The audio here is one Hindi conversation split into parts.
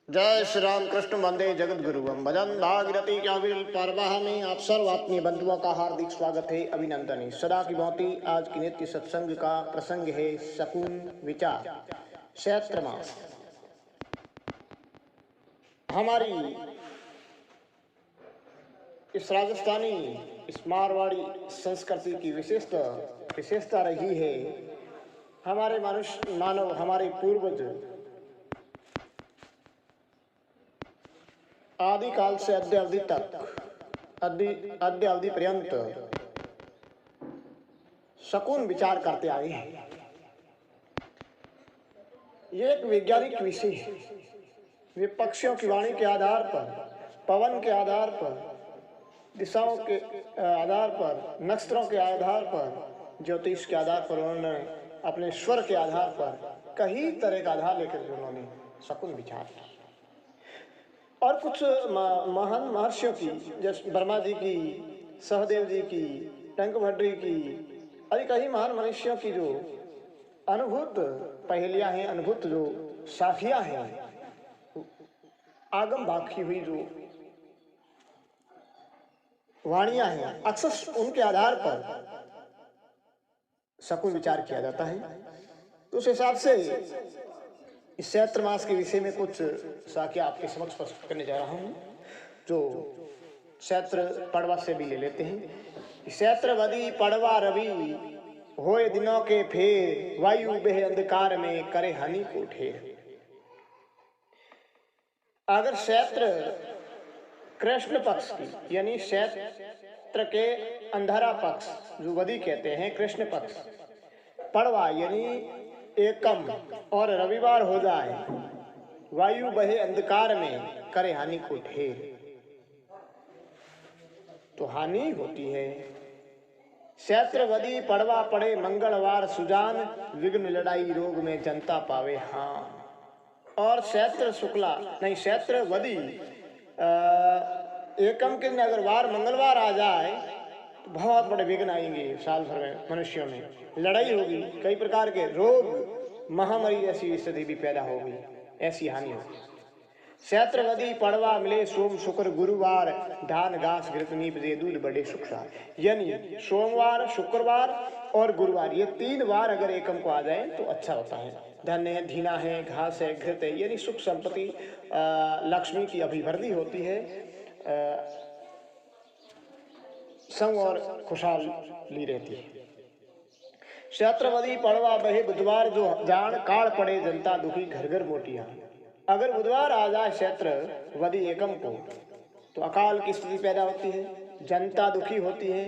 जय श्री राम कृष्ण वंदे जगत गुरुवम भजन भागीरथी क्या विरल परवाह में आप सर्व आत्मीय बंधुओं का हार्दिक स्वागत है, अभिनंदन है। सदा की भांति आज की नित्य सत्संग का प्रसंग है शकुन विचार चैत्र मास। हमारी इस राजस्थानी इस मारवाड़ी संस्कृति की विशेषता रही है। हमारे मानव हमारे पूर्वज आदि काल से अद्य अवधि पर्यंत शकुन विचार करते आए हैं। ये एक वैज्ञानिक विषय है। वे पक्षियों की वाणी के आधार पर, पवन के आधार पर, दिशाओं के आधार पर, नक्षत्रों के आधार पर, ज्योतिष के आधार पर, उन्होंने अपने स्वर के आधार पर कई तरह का आधार लेकर उन्होंने शकुन विचार किया। और कुछ महान महर्षियों की, जैसे ब्रह्मा जी की, सहदेव जी की, टंकभद्री की, आदि कई महान मनुष्यों की जो अनुभूत पहेलियां हैं, अनुभूत जो साखियां हैं, आगम बाकी हुई जो वाणियां हैं, अक्सर उनके आधार पर शकुन विचार किया जाता है। तो उस हिसाब से इस चैत्र मास के विषय में कुछ साखियां आपके समक्ष प्रस्तुत करने जा रहा हूं, जो चैत्र पड़वा से भी ले लेते हैं। चैत्र वदी पड़वा रवि होए दिनों के फेर, वायु बेह अंधकार में करे हानि को ठेर। अगर चैत्र कृष्ण पक्ष की यानी चैत्र के अंधारा पक्ष जो वदी कहते हैं, कृष्ण पक्ष, पड़वा यानी एकम और रविवार हो जाए, वायु बहे अंधकार में करे हानि को ढेर, तो हानि होती है। चैत्रवदी पड़वा पड़े मंगलवार सुजान, विघ्न लड़ाई रोग में जनता पावे हाँ। और चैत्र शुक्ला नहीं चैत्रवदी एकम के दिन अगर वार मंगलवार आ जाए तो बहुत बड़े विघ्न आएंगे। साल भर में मनुष्यों में लड़ाई होगी, कई प्रकार के रोग, महामारी जैसी स्थिति भी पैदा होगी, ऐसी हानि होगी। चैत्रवदी पड़वा मिले सोम शुक्र गुरुवार, धान घास घृत नीप दे दूध बड़े सुखसार। यानी सोमवार, शुक्रवार और गुरुवार, ये 3 वार अगर एकम को आ जाए तो अच्छा होता है। धन है, धीना है, घास है, घृत है, यानी सुख संपत्ति, लक्ष्मी की अभिवृद्धि होती है, संग और खुशहाली रहती है। चैत्रवदी पड़वा बहे बुधवार जो जान, काल पड़े जनता दुखी घर घर मोटियां। अगर बुधवार आ जाए चैत्रवदी एकम को तो अकाल की स्थिति पैदा होती है, जनता दुखी होती है,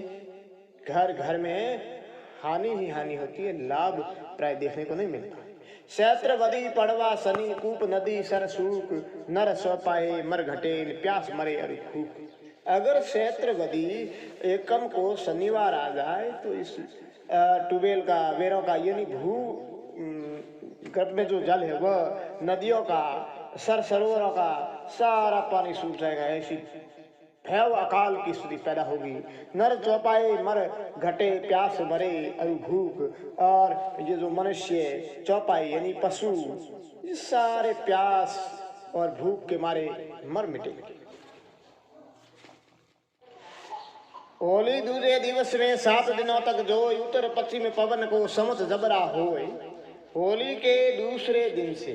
घर घर में हानि ही हानि होती है, लाभ प्राय देखने को नहीं मिलता। चैत्रवदी पड़वा शनि कूप नदी सर सूख, नर सो पाए मर घटेल प्यास मरे अरु भूख। अगर चैत्रवदी एकम को शनिवार आ जाए तो इस ट्यूबवेल का, वेरों का, यानी भू गर्भ में जो जल है वह, नदियों का, सरोवरों का सारा पानी सूख जाएगा। ऐसी भयाव अकाल की स्थिति पैदा होगी। नर चौपाए मर घटे प्यास मरे अरु भूख। और ये जो मनुष्य चौपाई यानी पशु, ये सारे प्यास और भूख के मारे मर मिटेंगे। होली दूजे दिवस में 7 दिनों तक जो उत्तर पश्चिम पवन को समत जबरा होए। होली के दूसरे दिन से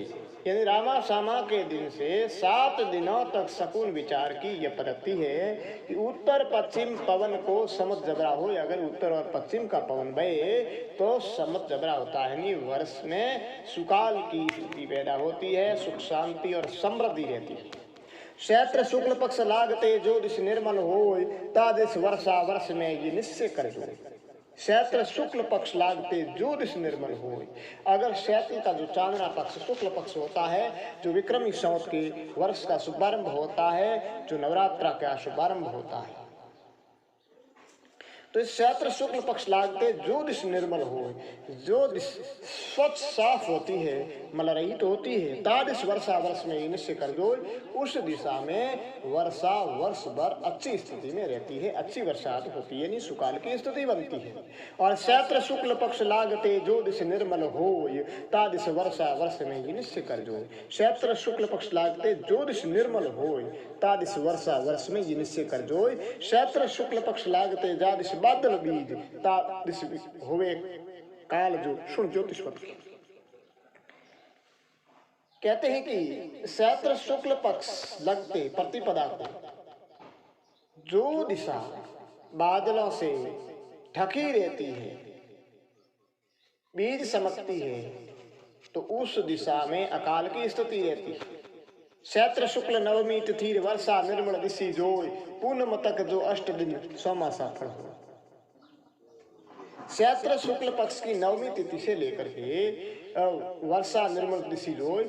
यानी रामा सामा के दिन से 7 दिनों तक शकुन विचार की यह पद्धति है कि उत्तर पश्चिम पवन को समत जबरा हो। अगर उत्तर और पश्चिम का पवन बहे तो समत जबरा होता है, यानी वर्ष में सुकाल की स्थिति पैदा होती है, सुख शांति और समृद्धि रहती है। चैत्र शुक्ल पक्ष लागते जो दिश निर्मल होय, ता दिश वर्षा वर्ष में ये निश्चय कर दो। चैत्र शुक्ल पक्ष लागते जो दिश निर्मल होय। अगर चैत्र का जो चांदना पक्ष शुक्ल पक्ष होता है, जो विक्रमी संवत के वर्ष का शुभारंभ होता है, जो नवरात्रा का शुभारंभ होता है, तो इस चैत्र शुक्ल पक्ष लागते जो दिश निर्मल हो, जो दिश स्वच्छ साफ होती है, मलरहित होती है, तादिश वर्षा वर्ष में निश्चय कर दो, उस दिशा में वर्षा वर्ष भर अच्छी स्थिति में रहती है, अच्छी बरसात होती है, यानी सुकाल की स्थिति बनती है। और चैत्र शुक्ल पक्ष लागते जो दिश निर्मल हो, तादिश वर्षा वर्ष में निश्चय कर दो। चैत्र शुक्ल पक्ष लागते जो दिश निर्मल हो, तादिश वर्षा वर्ष में निश्चय कर दो। चैत्र शुक्ल पक्ष लागते जा दिश बादल बीज, तादिश होवे काल जो सुन ज्योतिष पक्ष। कहते हैं कि चैत्र शुक्ल पक्ष लगते प्रतिपदा को जो दिशा बादलों से ढकी रहती है, बीज समकती है, तो उस दिशा में अकाल की स्थिति रहती है। चैत्र शुक्ल नवमी तिथि वर्षा निर्मल दिशि जोय, पूनम तक जो अष्ट दिन सोमासा फल हो। चैत्र शुक्ल पक्ष की नवमी तिथि से लेकर के वर्षा निर्मल दिशि जोय,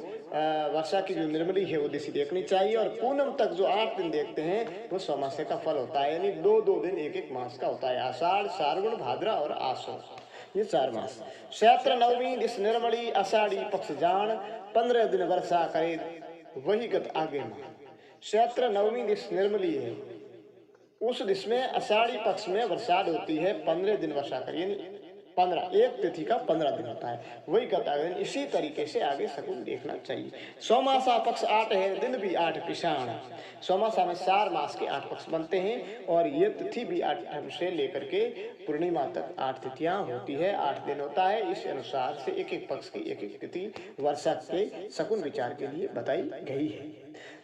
वर्षा की जो निर्मली है वो दिशि देखनी चाहिए, और पूनम तक जो 8 दिन देखते हैं वो सोमासे का फल होता है, यानी 2-2 दिन एक मास का होता है। आषाढ़, सार्वण, भाद्रा और आसो, ये 4 मास। चैत्र नवमी दिश निर्मली आषाढ़ी पक्ष जान, 15 दिन वर्षा करे वही गत आगे मां। चैत्र नवमी दिश निर्मली है, उस दिश में आषाढ़ी पक्ष में बरसात होती है, 15 दिन वर्षा करिए, 15 एक तिथि का 15 दिन होता है, वही कहता है। इसी तरीके से आगे शकुन देखना चाहिए। सोमासा पक्ष 8 है, दिन भी 8 पिशाण। सोमासा में 4 मास के 8 पक्ष बनते हैं, और ये तिथि भी 8 से लेकर के पूर्णिमा तक 8 तिथियां होती है, 8 दिन होता है। इस अनुसार से एक एक पक्ष की एक एक तिथि वर्षा के शकुन विचार के लिए बताई गई है।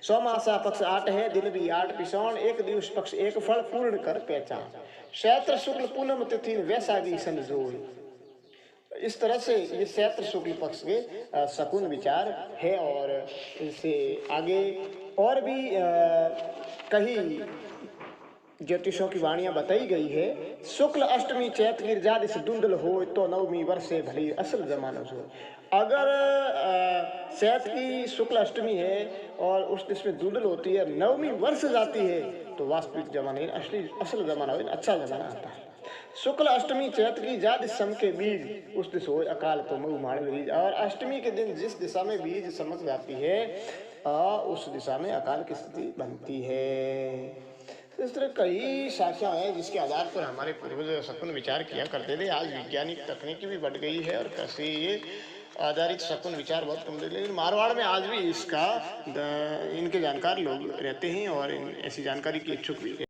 सोमासा पक्ष 8 है, दिन भी 8 पिशाण, एक दिवस पक्ष एक फल पूर्ण कर पहचान। चैत्र शुक्ल पूनम तिथि वैशाखी संजोय। इस तरह से ये चैत्र शुक्ल पक्ष के शकुन विचार है, और इससे आगे और भी कई ज्योतिषों की वाणियां बताई गई है। शुक्ल अष्टमी चैत गिरजा दिस धुंधल हो, तो नवमी वर्षे भली असल जमाना जो। अगर चैत की शुक्ल अष्टमी है और उस दिस में धुंधल होती है, नवमी वर्ष जाती है, तो वास्तविक जमाना असली असल जमाना हो, अच्छा जमाना आता है। शुक्ल अष्टमी चैत की जा दिस सम के बीज, उस दिस हो अकाल तो मऊ माड़ बीज। और अष्टमी के दिन जिस दिशा में बीज समक जाती है, उस दिशा में अकाल की स्थिति बनती है। इस तरह कई शाखा है जिसके आधार पर हमारे पूर्वज शकुन विचार किया करते थे। आज वैज्ञानिक तकनीकी भी बढ़ गई है, और कैसे ये आधारित शकुन विचार बहुत कम थे, लेकिन मारवाड़ में आज भी इसका इनके जानकार लोग रहते हैं, और ऐसी जानकारी की इच्छुक भी